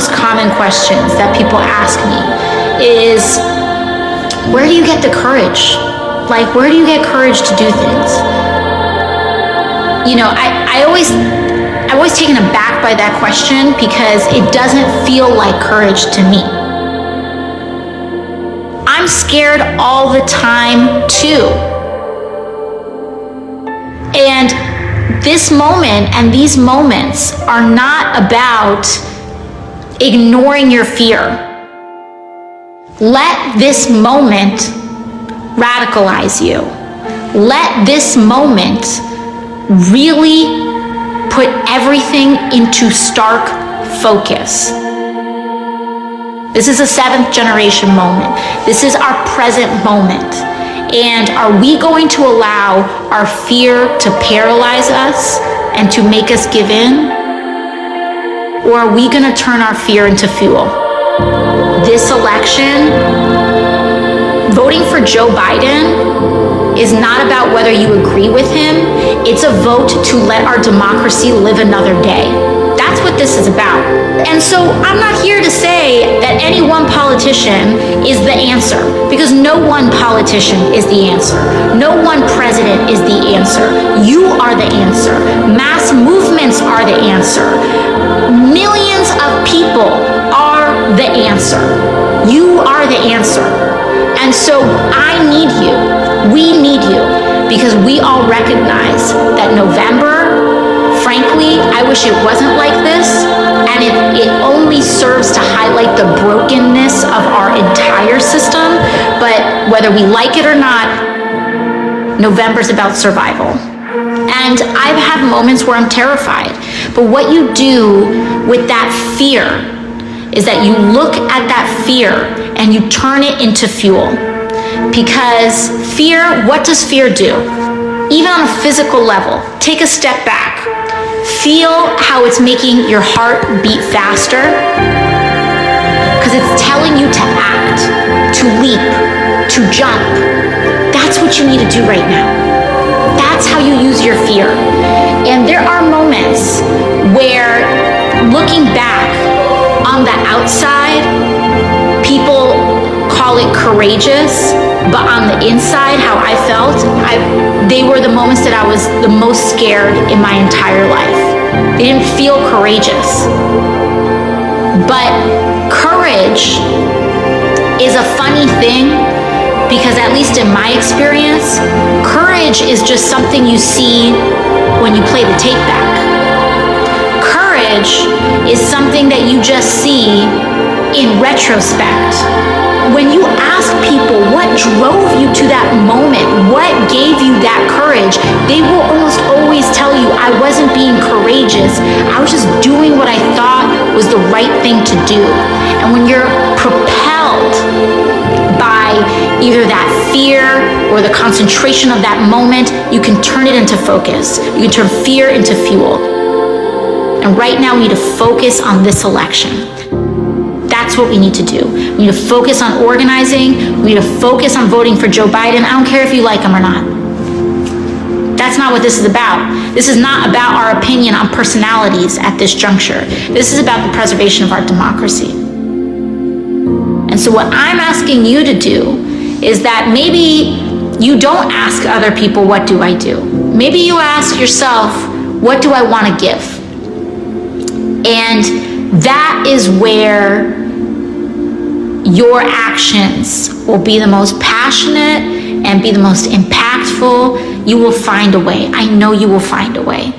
most common questions that people ask me is, where do you get the courage? Like, where do you get courage to do things? You know, I'm always taken aback by that question because it doesn't feel like courage to me. I'm scared all the time too. And this moment and these moments are not about ignoring your fear. Let this moment radicalize you. Let this moment really put everything into stark focus. This is a 7th generation moment. This is our present moment. And are we going to allow our fear to paralyze us and to make us give in? Or are we going to turn our fear into fuel? This election, voting for Joe Biden is not about whether you agree with him. It's a vote to let our democracy live another day. That's what this is about. And so I'm not here to say that any one politician is the answer, because no one politician is the answer. No one president is the answer. You are the answer. Mass movements are the answer. Millions of people are the answer. You are the answer. And so I need you. We need you, because we all recognize that November, frankly, I wish it wasn't like this, and it only serves to highlight the brokenness of our entire system. But whether we like it or not, November's about survival. And I've had moments where I'm terrified. But what you do with that fear is that you look at that fear and you turn it into fuel. Because fear, what does fear do? Even on a physical level, take a step back. Feel how it's making your heart beat faster, because it's telling you to act, to leap, to jump. That's what you need to do right now. That's how you use your fear. And there are moments where, looking back on the outside, people call it courageous, but on the inside, how I felt, they were the moments that I was the most scared in my entire life. They didn't feel courageous. But courage is a funny thing, because at least in my experience, courage is just something you see when you play the tape back. Courage is something that you just see in retrospect. When you ask people what drove you to that moment, what gave you that courage, they will almost always tell you, I wasn't being courageous. I was just doing what I thought was the right thing to do. And when you're propelled by either that fear or the concentration of that moment, you can turn it into focus. You can turn fear into fuel. And right now we need to focus on this election. That's what we need to do. We need to focus on organizing. We need to focus on voting for Joe Biden. I don't care if you like him or not. That's not what this is about. This is not about our opinion on personalities at this juncture. This is about the preservation of our democracy. And so what I'm asking you to do is that maybe you don't ask other people, what do I do? Maybe you ask yourself, what do I want to give? And that is where your actions will be the most passionate and be the most impactful. You will find a way. I know you will find a way.